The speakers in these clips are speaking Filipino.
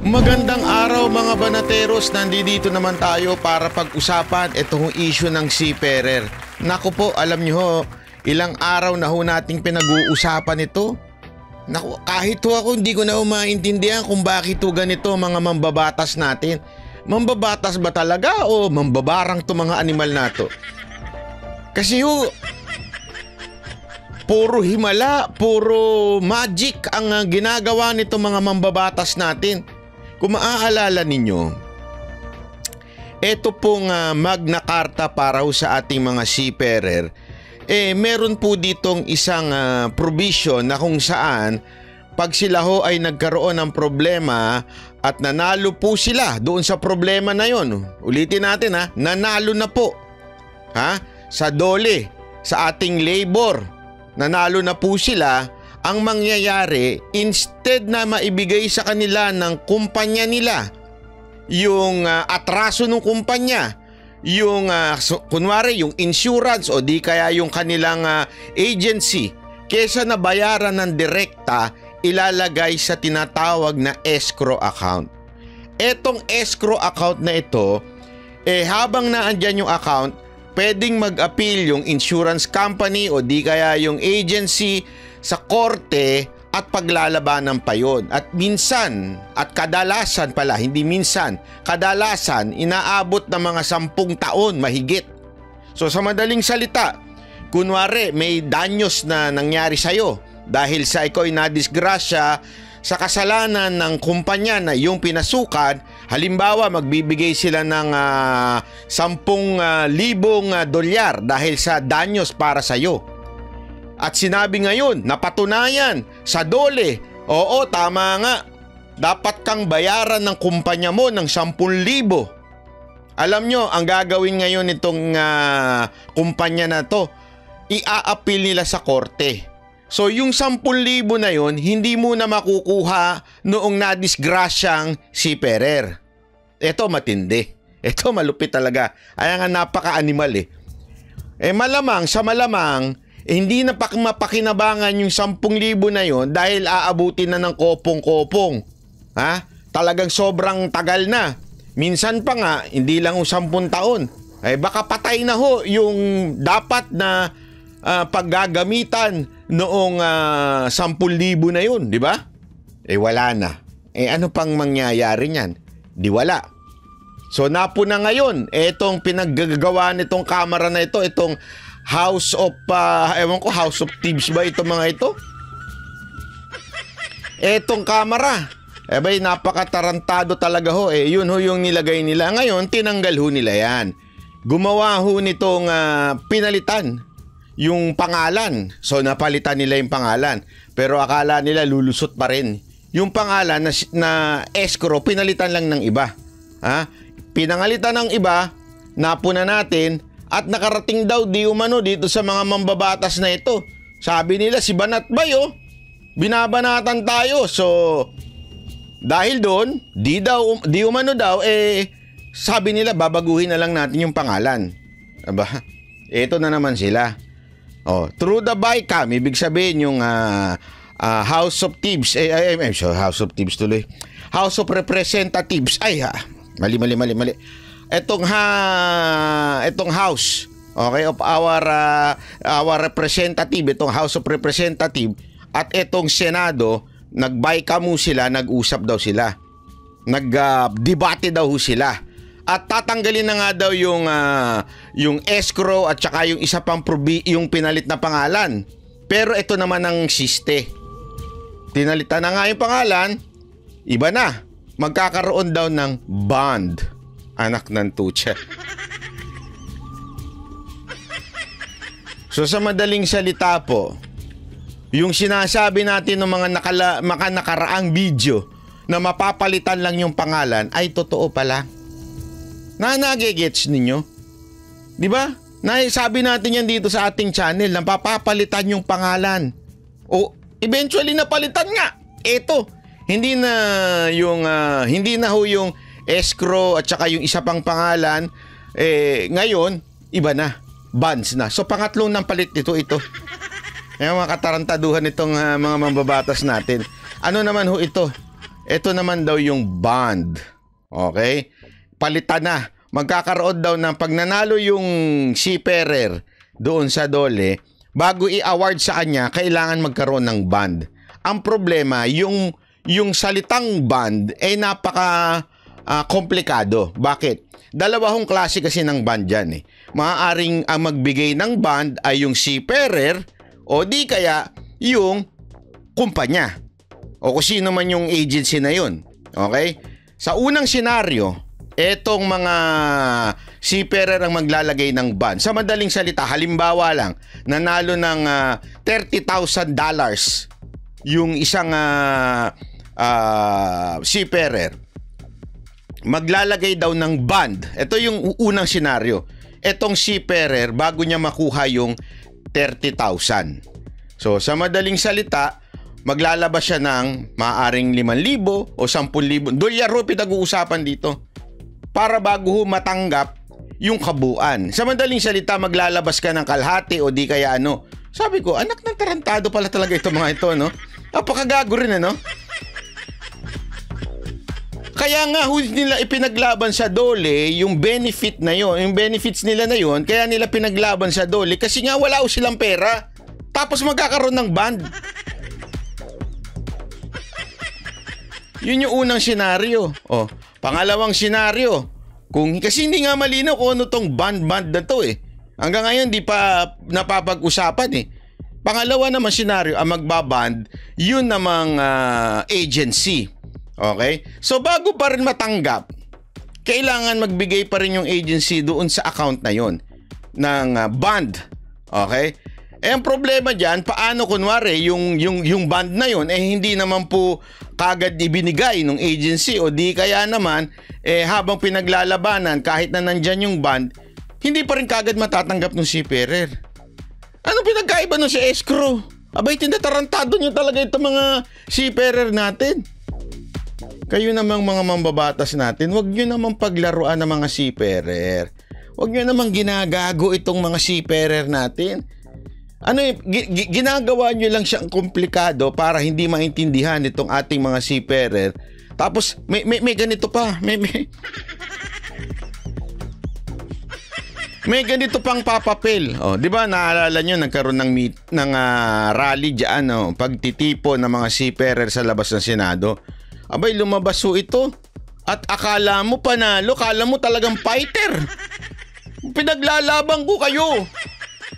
Magandang araw mga banateros, nandito naman tayo para pag-usapan itong issue ng seafarer. Naku po, alam nyo ho, ilang araw na ho nating pinag-uusapan ito. Naku, kahit ho ako hindi ko na maintindihan kung bakit ho ganito mga mambabatas natin. Mambabatas ba talaga o mambabarang to mga animal na to? Kasi ho, puro himala, puro magic ang ginagawa nito mga mambabatas natin. Kung maaalala ninyo, ito pong Magna Carta para sa ating mga seafarer, meron po ditong isang provision na kung saan pag sila ho ay nagkaroon ng problema at nanalo po sila doon sa problema na yon. Ulitin natin nanalo na po. Sa DOLE, sa ating labor, nanalo na po sila. Ang mangyayari, instead na maibigay sa kanila ng kumpanya nila yung atraso ng kumpanya, yung kunwari yung insurance o di kaya yung kanilang agency, kesa na bayaran ng direkta, ilalagay sa tinatawag na escrow account. Etong escrow account na ito, habang naandyan yung account, pwedeng mag-appeal yung insurance company o di kaya yung agency sa korte at paglalabanan pa yun. At minsan, at kadalasan pala, hindi minsan, kadalasan inaabot ng mga 10 taon mahigit. So sa madaling salita, kunwari may danyos na nangyari sa'yo dahil sa ikaw ay nadisgrasya sa kasalanan ng kumpanya na yung pinasukan. Halimbawa, magbibigay sila ng 10,000 dolyar dahil sa danyos para sa'yo. At sinabi ngayon, napatunayan sa DOLE, oo, tama nga, dapat kang bayaran ng kumpanya mo ng 10,000. Alam nyo, ang gagawin ngayon itong kumpanya na to, i-a-appeal nila sa korte. So yung 10,000 na yon, hindi mo na makukuha noong nadisgrasyang seafarer. Ito matindi. Ito malupit talaga. Ay nga napaka-animal malamang sa malamang, hindi na mapakinabangan yung 10,000 na yon dahil aabutin na ng kopong-kopong. Talagang sobrang tagal na. Minsan pa nga, hindi lang 10 taon. Baka patay na ho yung dapat na paggagamitan noong 10,000 na yun, di ba? Wala na. Ano pang mangyayari niyan? Di wala. So napo na ngayon, etong pinaggagawa nitong kamera na ito, itong House of, House of Thieves ba ito mga ito? Etong kamera, napakatarantado talaga ho. Yun ho yung nilagay nila. Ngayon, tinanggal ho nila yan. Gumawa ho nitong pinalitan yung pangalan. So, napalitan nila yung pangalan. Pero akala nila lulusot pa rin. Yung pangalan na escrow, pinalitan lang ng iba. Pinangalitan ng iba, napuna natin, at nakarating daw di umano dito sa mga mambabatas na ito. Sabi nila si Banat Bay, binabanatan tayo. So dahil doon, di umano daw, sabi nila babaguhin na lang natin yung pangalan. Ito na naman sila. Through the bycam, ibig sabihin yung House of Thieves, House of Thieves tuloy. House of Representatives. Mali. Etong house, of our representative, itong House of Representative at etong Senado, nag-bycam sila, nag-usap daw sila. Nag-debate daw sila. At tatanggalin na nga daw yung escrow at saka yung isa pang yung pinalit na pangalan. Pero ito naman ang siste. Tinalitan na nga yung pangalan, iba na. Magkakaroon daw ng bond. Anak ng tutsa. So sa madaling salita po, yung sinasabi natin ng mga nakaraang video na mapapalitan lang yung pangalan ay totoo pala. Nagigets ninyo? Di ba? Sabi natin yan dito sa ating channel na mapapalitan yung pangalan. Eventually napalitan nga. Ito, hindi na ho yung escrow at saka yung isa pang pangalan, ngayon, iba na. Bonds na. So, pangatlong ng palit ito. Yung mga katarantaduhan itong mga mambabatas natin. Ano naman ho ito? Ito naman daw yung bond. Okay? Palitan na. Magkakaroon daw ng pag nanalo yung seafarer doon sa dole, bago i-award sa kanya, kailangan magkaroon ng bond. Ang problema, yung salitang bond ay napaka komplikado. Bakit? Dalawang klase kasi ng bond dyan eh. Maaaring ang magbigay ng bond ay yung seafarer o di kaya yung kumpanya o kung sino man yung agency na yun. Okay? Sa unang senaryo, etong mga seafarer ang maglalagay ng bond. Sa madaling salita, halimbawa lang, nanalo ng $30,000 yung isang seafarer. Maglalagay daw ng bond. Ito yung unang senaryo. Etong seafarer, bago niya makuha yung 30,000. So, sa madaling salita, maglalabas siya ng maaaring 5,000 o 10,000. Dolyar ho pinag-uusapan dito. Para bago ho matanggap yung kabuuan. Sa madaling salita, maglalabas ka ng kalahati o di kaya ano. Sabi ko, anak ng tarantado pala talaga ito mga ito, no? Napakagago rin, ano? Kaya nga nila ipinaglaban sa dole yung benefit na yon, yung benefits nila na yon, kaya nila pinaglaban sa dole kasi nga wala silang pera. Tapos magkakaroon ng bond. Yun yung unang senaryo. Oh, pangalawang senaryo. Kasi hindi nga malinaw kung ano tong bond na to eh. Hanggang ngayon di pa napapag-usapan eh. Pangalawa naman senaryo, ang magbaband, yun namang agency. Okay? So bago pa rin matanggap, kailangan magbigay pa rin yung agency doon sa account na yon ng bond. Okay? Eh ang problema diyan, paano kunwari yung bond na yon hindi naman po kagad ibinigay ng agency o di kaya naman habang pinaglalabanan kahit na nandyan yung bond, hindi pa rin kagad matatanggap ng seafarer. Ano pinagkaiba nun sa escrow? Abay, tinatarantado nyo talaga itong mga seafarer natin. Kayo namang mga mambabatas natin, huwag nyo namang paglaruan ng mga seafarer. Huwag nyo namang ginagago itong mga seafarer natin. Ano ginagawa nyo lang siyang komplikado para hindi maintindihan itong ating mga seafarer. Tapos may ganito pa, may ganito pang papapel. Oh, 'di ba? Naalala niyo nagkaroon ng rally diyan, pagtitipon ng mga seafarer sa labas ng Senado. Abay, lumabas ho ito. At akala mo panalo, akala mo talagang fighter. Pinaglalaban ko kayo.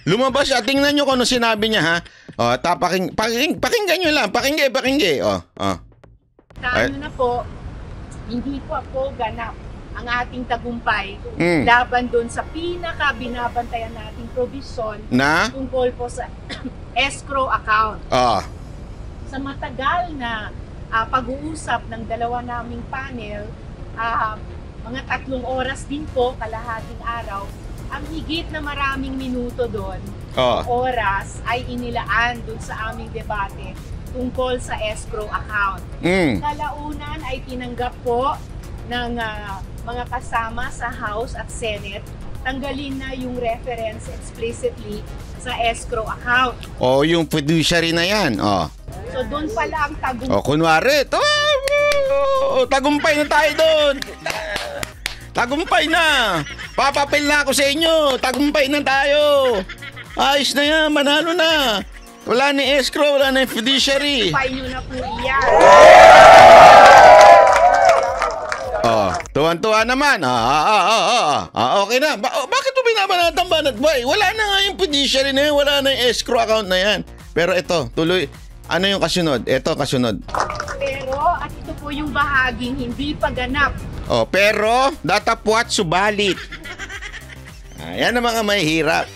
Lumabas siya, tingnan nyo kung ano sinabi niya, ha? O, pakinggan nyo lang, pakinggan. O. Tayo na po, hindi po ako ganap ang ating tagumpay laban doon sa pinaka-binabantayan nating provision na tungkol po sa escrow account. Sa matagal na pag-uusap ng dalawa naming panel, mga 3 oras din po, kalahating araw, ang higit na maraming minuto doon, oras ay inilaan doon sa aming debate tungkol sa escrow account. Kalaunan ay tinanggap po ng mga kasama sa House at Senate, tanggalin na yung reference explicitly sa escrow account. Yung fiduciary na yan. So doon pala ang tagumpay. Kunwari, tagumpay na tayo doon. Tagumpay na. Papapil na ako sa inyo. Tagumpay na tayo. Ayos na yan, manalo na. Wala na escrow, wala na fiduciary. Tagumpay nyo na po iyan. Tuwan-tuwa naman. Okay na. Bakit mo binabanatan-banat? Wala na nga yung fiduciary na yan. Wala na yung escrow account na yan. Pero ito, tuloy. Ano yung kasunod? Ito, kasunod. Pero, at ito po yung bahaging hindi pa ganap. Pero, datapwat subalit. Yan ang mga mahihirap.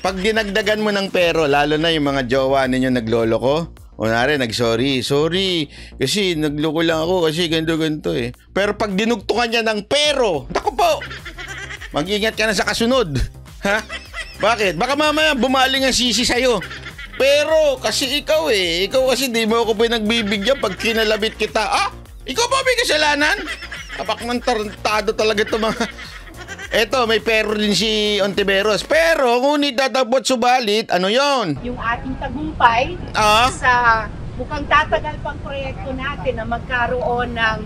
Pag dinagdagan mo ng pero, lalo na yung mga jowa ninyo nagloloko, kunwari, nag-sorry, kasi nagloko lang ako kasi ganito eh. Pero pag dinugtungan niya ng pero, naku po, mag-ingat ka na sa kasunod. Ha? Bakit? Baka mamaya bumaling ang sisi sa'yo. Pero kasi ikaw kasi di mo ako pinagbibigyan pag kinalabit kita. Ikaw ba may kasalanan? Kapak ng tarantado talaga ito mga... Eto, may pero din si Ontiveros. Pero, ngunit datapot subalit, ano yon? Yung ating tagumpay sa mukhang tatagal pang proyekto natin na magkaroon ng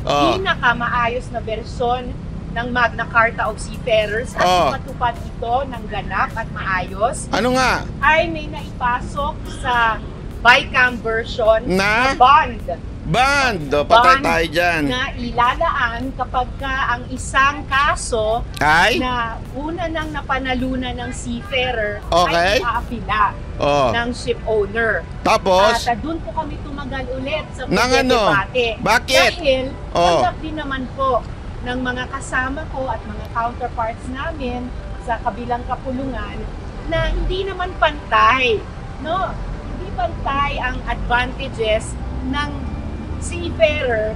pinakamaayos na bersyon ng Magna Carta of Seafarers at matupad ito ng ganap at maayos. Ano nga? Ay may naipasok sa BICAM version na bond. Bond! Patay tayo dyan. Na ilalaan kapag ka ang isang kaso na una nang napanalunan ng seafarer ay aapila ng ship owner. Tapos? At doon po kami tumagal ulit sa pagdebate. Bakit? Dahil tanggap din naman po ng mga kasama ko at mga counterparts namin sa kabilang kapulungan na hindi naman pantay, no? Hindi pantay ang advantages ng seafarer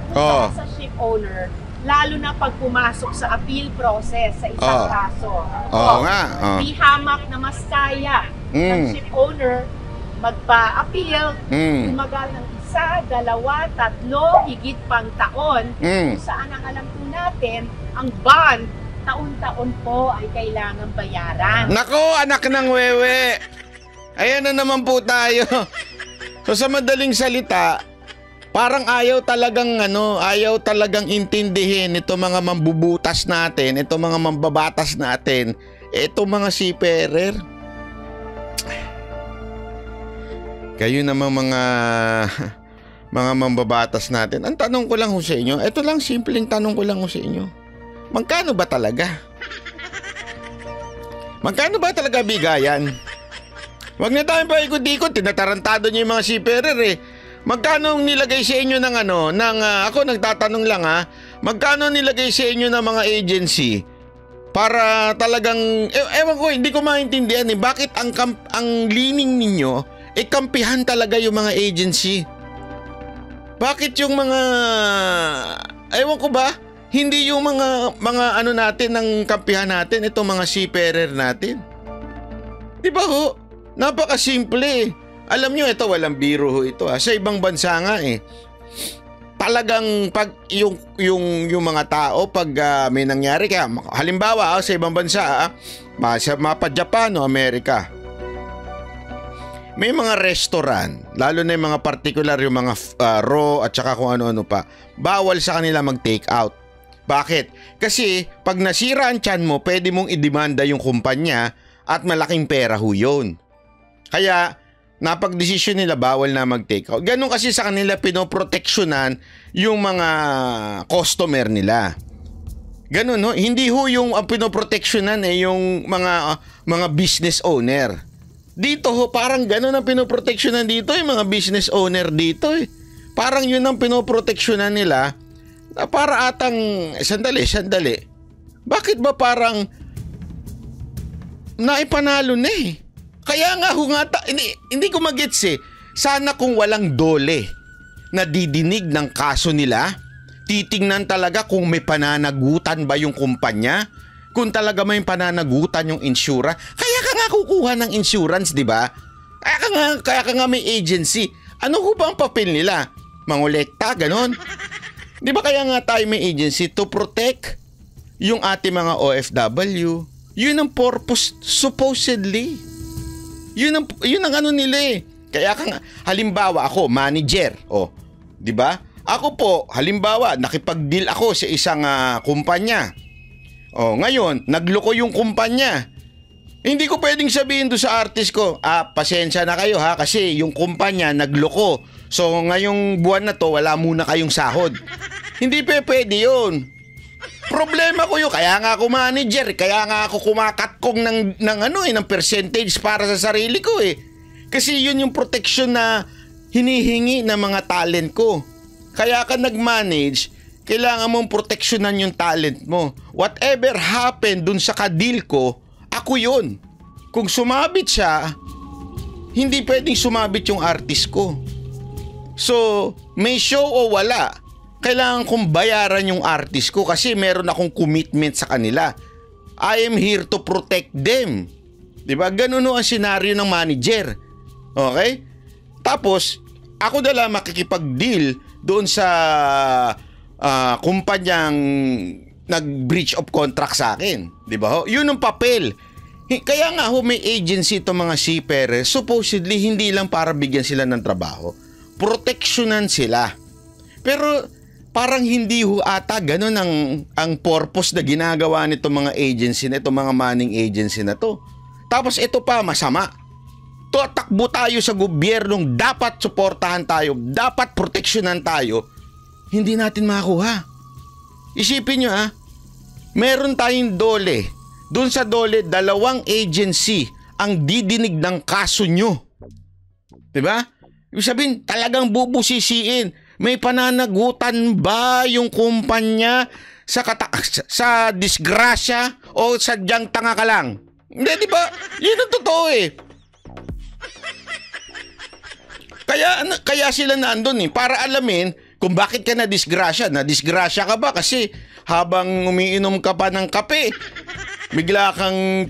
sa ship owner, lalo na pag pumasok sa appeal process sa isang kaso. Di hamak na mas kaya ng ship owner magpa-appeal, tumagal ng 1, 2, 3, higit pang taon, kung saan ang alam po natin, ang bond, taon-taon po ay kailangan bayaran. Nako, anak ng wewe! Ayan na naman po tayo. So sa madaling salita, parang ayaw talagang intindihin ito mga mambubutas natin, ito mga mambabatas natin, ito mga seafarer. Kayo namang mga mambabatas natin. Ang tanong ko lang ho sa inyo, ito lang, simpleng tanong ko lang ho sa inyo. Magkano ba talaga? Magkano ba talaga bigayan? Huwag na tayong paikot-ikot, tinatarantado niyo yung mga seafarer eh. Magkano nilagay sa inyo ng ako nagtatanong lang magkano nilagay sa inyo ng mga agency para talagang, ewan ko, hindi ko maintindihan eh, bakit ang lining ninyo, kampihan talaga yung mga agency? Bakit yung mga, ewan ko ba, hindi yung mga natin, ng kampihan natin, itong mga seafarer natin? Di ba ho? Napakasimple eh. Alam nyo, ito walang biro ho ito sa ibang bansa nga eh. Talagang pag yung mga tao pag may nangyari, kaya halimbawa sa ibang bansa mapa Japan o Amerika, may mga restaurant, lalo na yung mga particular, yung mga raw at saka kung ano-ano pa, bawal sa kanila mag-take out. Bakit? Kasi pag nasira ang tiyan mo, pwede mong idemanda yung kumpanya at malaking pera ho yun. Kaya napag-desisyon nila bawal na mag-take out. Ganun kasi sa kanila pinoproteksyonan yung mga customer nila. Ganun ho, hindi ho yung pinoproteksyonan yung mga business owner. Dito ho, parang ganun ang pinoproteksyonan dito yung mga business owner dito eh. Parang yun ang pinoproteksyonan nila na para atang, sandali. Bakit ba parang naipanalo na eh? Kaya nga hindi ko magets eh. Sana kung walang dole na didinig ng kaso nila, titingnan talaga kung may pananagutan ba yung kumpanya, kung talaga may pananagutan yung insura. Kaya ka nga kukuha ng insurance, di ba? Kaya ka nga may agency. Ano ho ba ang papel nila? Mangolekta, ganon? Di ba kaya nga tayo may agency to protect yung ating mga OFW? Yun ang purpose, supposedly. Yun ang ano nila eh. Kaya ka nga, halimbawa ako, manager, di ba? Ako po, halimbawa, nakipag-deal ako sa isang kumpanya. Ngayon, nagloko yung kumpanya. Hindi ko pwedeng sabihin doon sa artist ko, pasensya na kayo kasi yung kumpanya nagloko. So ngayong buwan na to, wala muna kayong sahod. Hindi pwede yun. Problema ko yun. Kaya nga ako manager, kaya nga ako kumakatkong ng percentage para sa sarili ko eh. Kasi yun yung protection na hinihingi ng mga talent ko. Kaya ka nag-manage, kailangan mong proteksyonan yung talent mo. Whatever happened dun sa ka-deal ko, ako yun. Kung sumabit siya, hindi pwedeng sumabit yung artist ko. So, may show o wala, kailangan kong bayaran yung artist ko kasi meron akong commitment sa kanila. I am here to protect them. Diba? Ganun ang senaryo ng manager. Okay? Tapos, ako na lang makikipag-deal doon sa kumpanyang nag-breach of contract sa akin. Diba? Yun ang papel. Kaya nga may agency itong mga seafarers, supposedly hindi lang para bigyan sila ng trabaho, proteksyonan sila. Pero parang hindi ho ata ganun ang purpose na ginagawa nito mga agency na ito, mga manning agency na to. Tapos ito pa, masama. Tatakbo tayo sa gobyernong dapat suportahan tayo, dapat proteksyonan tayo, hindi natin makuha. Isipin nyo meron tayong DOLE. Doon sa DOLE, 2 agency ang didinig ng kaso nyo. Diba? Ibig sabihin, talagang bubusisiin. May pananagutan ba yung kumpanya sa disgrasya o sadyang tanga ka lang? Hindi, di ba? Yun ang totoo Kaya sila nandun para alamin kung bakit ka na-disgrasya. Na-disgrasya ka ba kasi habang umiinom ka pa ng kape, bigla kang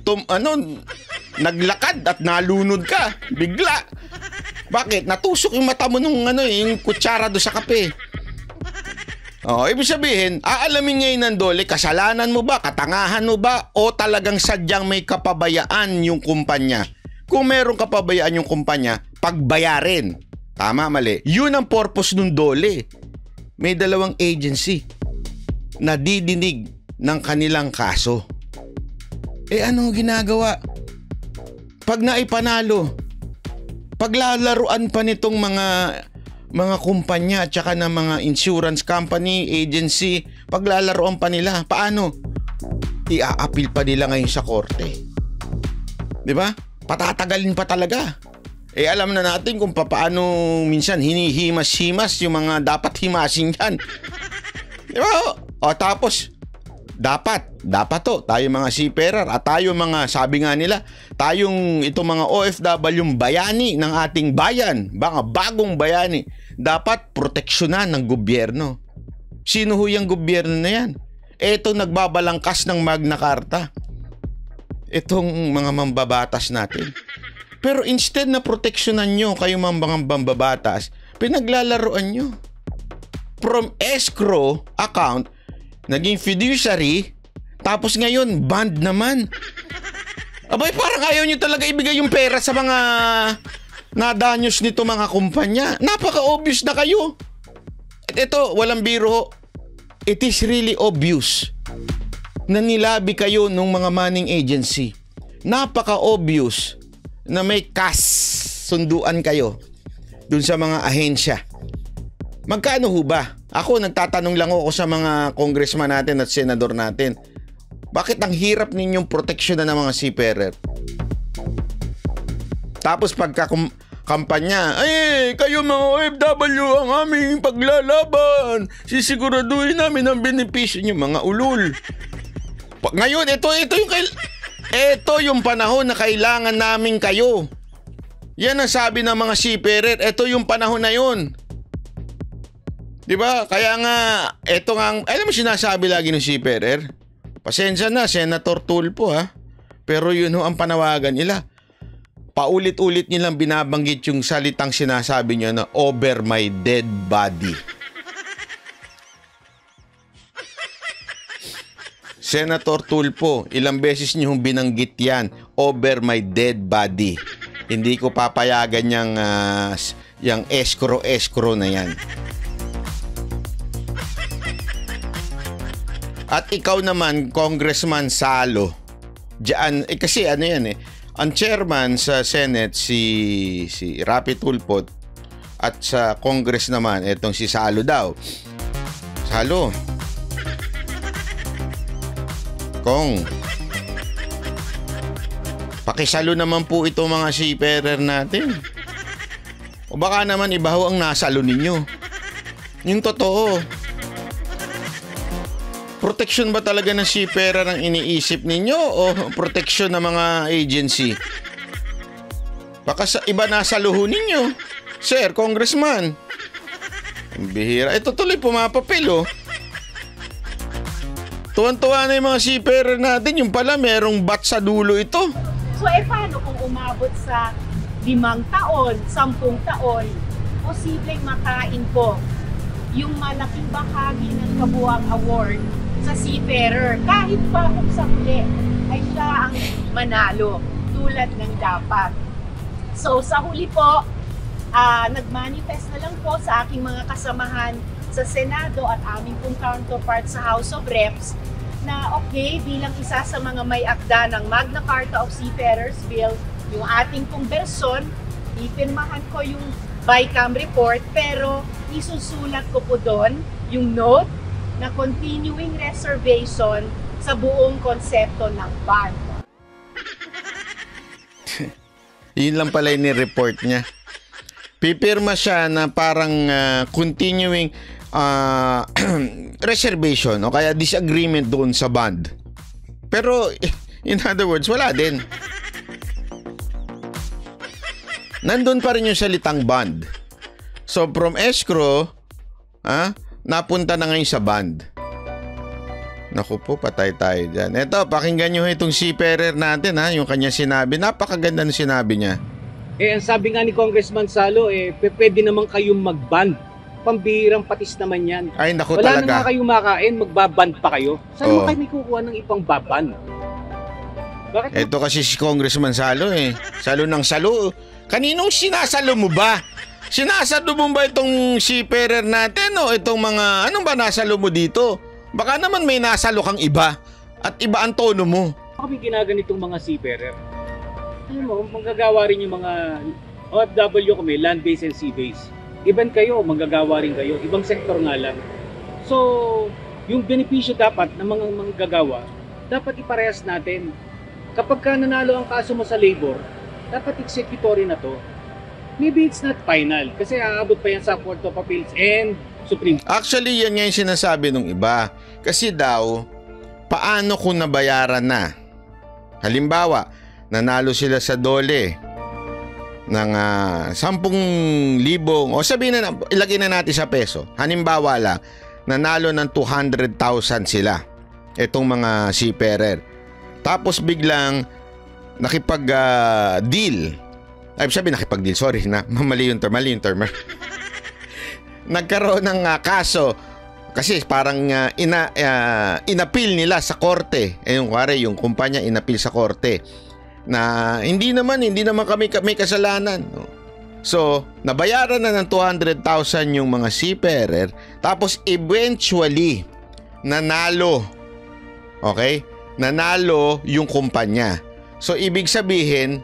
naglakad at nalunod ka. Bigla. Bakit? Natusok yung mata mo nung yung kutsara do sa kape. Ibig sabihin, aalamin ngayon ng DOLE, kasalanan mo ba, katangahan mo ba, o talagang sadyang may kapabayaan yung kumpanya? Kung meron kapabayaan yung kumpanya, pagbayarin. Tama, mali. Yun ang purpose ng DOLE. May 2 agency na didinig ng kanilang kaso. Ano ginagawa? Pag naipanalo, paglalaruan pa nitong mga kumpanya at saka ng mga insurance company, agency, paglalaroan pa nila. Paano? I-a-appeal pa nila ngayon sa korte. Di ba? Patatagalin pa talaga. Alam na natin kung paano minsan hinihimas-himas yung mga dapat himasin yan. Di ba? Tapos, dapat tayo mga seafarer at tayo mga, sabi nga nila, tayong itong mga OFW bayani ng ating bayan, mga bagong bayani, dapat proteksyonan ng gobyerno. Sino ho yung gobyerno na yan? Ito nagbabalangkas ng Magna Carta. Itong mga mambabatas natin. Pero instead na proteksyonan nyo kayo mga mambabatas, pinaglalaroan nyo. From escrow account, naging fiduciary, tapos ngayon, bond naman. Abay, parang ayaw nyo talaga ibigay yung pera sa mga nadanyos nito mga kumpanya. Napaka-obvious na kayo. At ito, walang biro. It is really obvious na nilabi kayo ng mga manning agency. Napaka-obvious na may sunduan kayo dun sa mga ahensya. Magkano ho ba? Ako, nagtatanong lang ako sa mga congressman natin at senador natin. Bakit ang hirap ninyong proteksyonan ng mga seafarer? Tapos pagka kampanya, kayo mga OFW ang aming paglalaban. Sisiguraduhin namin ang benepisyo nyo, mga ulul. Ngayon, ito yung panahon na kailangan namin kayo. Yan ang sabi ng mga seafarer. Ito yung panahon na yun. Diba? Kaya nga, ito nga, alam mo sinasabi lagi ng seafarer? Pasensya na, Senator Tulfo Pero yun ang panawagan nila. Paulit-ulit nilang binabanggit yung salitang sinasabi nyo na over my dead body. Senator Tulfo, ilang beses nyo binanggit yan, over my dead body. Hindi ko papayagan yung escrow na yan. At ikaw naman, Congressman Salo, diyan, kasi ang chairman sa Senate si Rapi Tulfo at sa Congress naman, etong si Salo daw. Salo, Kong, pakisalo naman po ito mga seafarer natin. O baka naman iba ho ang nasalo ninyo. Yung totoo. Protection ba talaga ng seafarer ang iniisip ninyo o protection ng mga agency? Baka iba nasa luho ninyo. Sir, Congressman. Ang bihira. Ito tuloy pumapapil Tuwan-tuwa na yung mga seafarer natin. Yung pala merong bat sa dulo ito. So paano kung umabot sa 5 taon, 10 taon, posibleng makain po yung malaking bahagi ng kabuuang award sa seafarer, kahit pa kung sa huli ay siya ang manalo tulad ng dapat. So sa huli po, nag-manifest na lang po sa aking mga kasamahan sa Senado at aming pong counterpart sa House of Reps na okay, bilang isa sa mga may akda ng Magna Carta of Seafarers Bill, yung ating pong bersyon, ipirmahan ko yung BICAM report, pero isusulat ko po doon yung note na continuing reservation sa buong konsepto ng ban. Yun lang pala yung report niya. Pipirma siya na parang continuing reservation o kaya disagreement doon sa bond. Pero in other words, wala din. Nandun pa rin yung salitang bond. So from escrow, napunta na ngayon sa bond. Naku po, patay tayo dyan. Eto, pakinggan nyo itong seafarer natin, yung kanya sinabi. Napakaganda na sinabi niya. Ang sabi nga ni Congressman Salo, pwede naman kayong mag-ban. Pambihirang patis naman yan. Ay, naku Wala talaga. na nga kayong makain, magbaban pa kayo. Saan Oo. mo kayo may kukuha ng ipang baban? Bakit? Ito kasi si Congressman Salo Salo ng salo. Kaninong sinasalo mo ba? Sinasalo mo ba itong seafarer natin o itong mga, anong ba nasalo mo dito? Baka naman may nasalo kang iba at iba ang tono mo. Kami ginaganitong mga seafarer. Alam mo, manggagawa rin yung mga OFW kami, land-based and sea-based. Iban kayo, manggagawa rin kayo. Ibang sektor nga lang. So, yung benepisyo dapat ng mga manggagawa, dapat iparehas natin. Kapag ka nanalo ang kaso mo sa labor, dapat executory na to. Maybe it's not final kasi aabot pa yan sa Court of Appeals and Supreme Court. Actually, yan nga yung sinasabi ng iba. Kasi daw, paano kung nabayaran na? Halimbawa, nanalo sila sa dole ng 10,000 o sabihin na, ilagay na natin sa peso. Halimbawa lang, nanalo ng 200,000 sila. Itong mga seafarer. Tapos biglang nakipag-deal. Ay, sabi nakipag-deal. Sorry na. Mali yung term. Nagkaroon ng kaso kasi parang inappeal nila sa korte. Yung kumpanya inappeal sa korte na hindi naman kami may kasalanan. So, nabayaran na ng 200,000 yung mga seafarer. Tapos eventually nanalo. Okay? Nanalo yung kumpanya. So, ibig sabihin,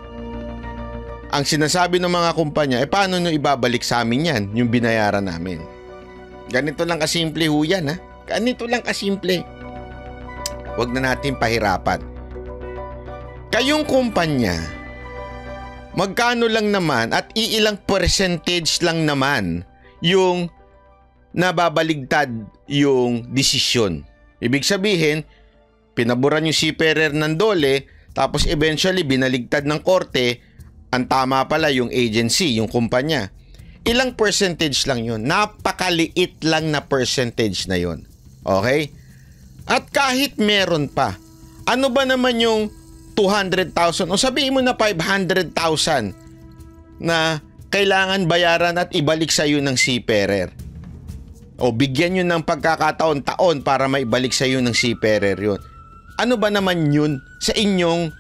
ang sinasabi ng mga kumpanya, paano nyo ibabalik sa amin yan, yung binayaran namin? Ganito lang kasimple ho yan, Ganito lang kasimple. Huwag na natin pahirapan. Kayong kumpanya, magkano lang naman at iilang percentage lang naman yung nababaligtad yung desisyon. Ibig sabihin, pinaboran yung seafarer ng dole, tapos eventually binaligtad ng korte, ang tama pala yung agency, yung kumpanya. Ilang percentage lang yun? Napakaliit lang na percentage na yun. Okay? At kahit meron pa, ano ba naman yung 200,000 o sabihin mo na 500,000 na kailangan bayaran at ibalik sa iyo ng seafarer? O bigyan nyo ng pagkakataon-taon para maibalik sa iyo ng seafarer yun. Ano ba naman yun sa inyong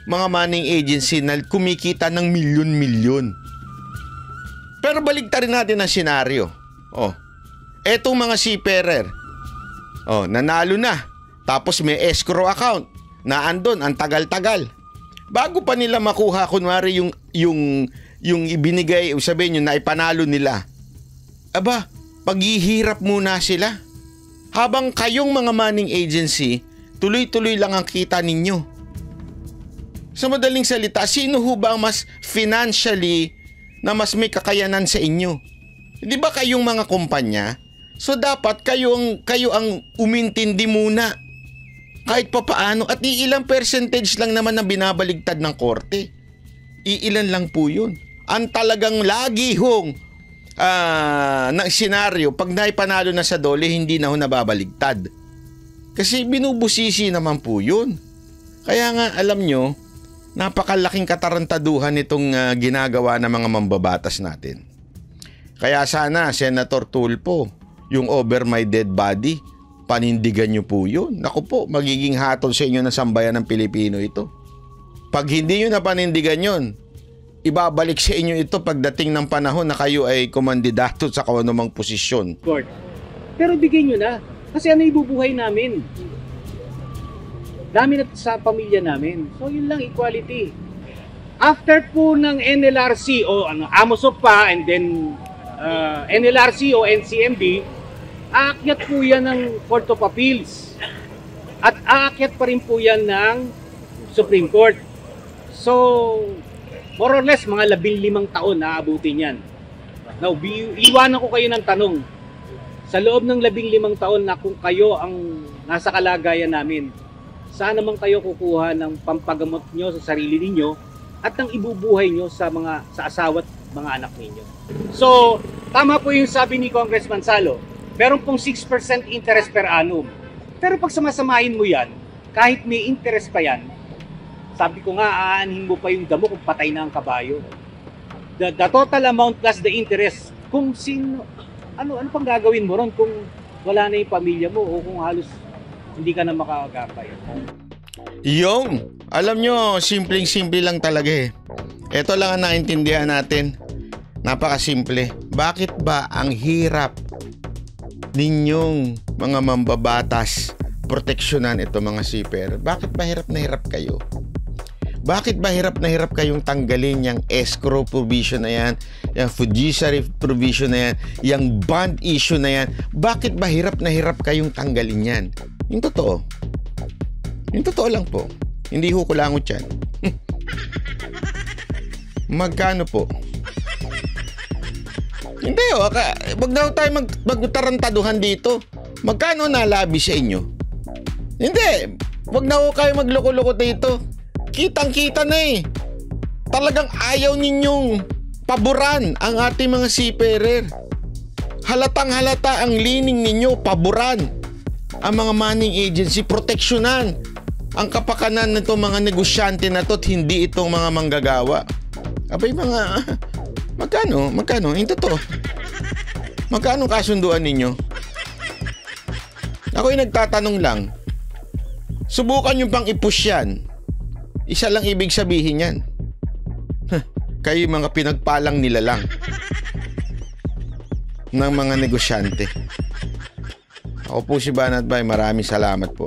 mga manning agency na kumikita ng milyon-milyon? Pero baligtarin natin ang senaryo. Etong mga seafarer, nanalo na. Tapos may escrow account na andon ang tagal-tagal. Bago pa nila makuha kunwari yung ibinigay, sabihin nyo na ipanalo nila. Aba, paghihirap muna sila. Habang kayong mga manning agency, tuloy-tuloy lang ang kita ninyo. Sa madaling salita, sino ho ba mas financially na mas may kakayanan sa inyo? Di ba kayong mga kumpanya? So dapat kayo ang umintindi muna. Kahit pa paano at iilang percentage lang naman na binabaligtad ng korte. Iilan lang po yun. Ang talagang lagi hong na senaryo, pag naipanalo na sa dole, hindi na ho nababaligtad. Kasi binubusisi naman po yun. Kaya nga alam nyo, napakalaking katarantaduhan itong ginagawa ng mga mambabatas natin. Kaya sana, Senator Tulfo, yung over my dead body, panindigan nyo po yun. Naku po, magiging hatol sa inyo ng sambayan ng Pilipino ito. Pag hindi nyo na panindigan yun, ibabalik sa inyo ito pagdating ng panahon na kayo ay kumandidato sa kung anumang posisyon. Court. Pero bigyan nyo na. Kasi ano ibubuhay namin? Namin at sa pamilya namin. So yun lang, equality. After po ng NLRC o AMOSOP pa and then NLRC o NCMB, aakyat po yan ng Court of Appeals. At aakyat pa rin po yan ng Supreme Court. So, more or less, mga 15 taon na aabutin yan. Now, iwanan ko kayo ng tanong. Sa loob ng 15 taon na kung kayo ang nasa kalagayan namin, saan naman kayo kukuha ng pampagamot nyo sa sarili ninyo at ng ibubuhay nyo sa asawa at mga anak ninyo. So, tama po yung sabi ni Congressman Salo. Meron pong 6% interest per annum. Pero pag samasamahin mo yan, kahit may interest pa yan, sabi ko nga, aanhin mo pa yung damo kung patay na ang kabayo. The total amount plus the interest, kung sino, ano pang gagawin mo ron kung wala na yung pamilya mo o kung halos hindi ka na makakagapay. Yung, alam nyo, simpleng-simple lang talaga eh. Ito lang ang naintindihan natin. Napakasimple. Bakit ba ang hirap ninyong mga mambabatas proteksyonan ito mga seafarer? Bakit ba hirap na hirap kayo? Bakit ba hirap na hirap kayong tanggalin yung escrow provision na yan, yung fiduciary provision na yan, yung bond issue na yan? Bakit ba hirap na hirap kayong tanggalin yan? Yung totoo. Yung totoo lang po. Hindi ho kulangot yan. Magkano po? Hindi ho. Wag na tayo magtarantaduhan dito. Magkano nalabi sa inyo? Hindi. Wag na ho kayo magloko-loko dito. Kitang-kita na eh. Talagang ayaw ninyong paboran ang ating mga seafarer. Halatang-halata ang lining ninyo, paboran ang mga money agency, proteksyonan ang kapakanan nito mga negosyante na to at hindi itong mga manggagawa. Abay magkano? Yung totoo. Magkano kasunduan ninyo? Ako'y nagtatanong lang. Subukan nyo pang i-push yan. Isa lang ibig sabihin yan. Kayo mga pinagpalang nila lang ng mga negosyante. Ako po si Banat Bay. Maraming salamat po.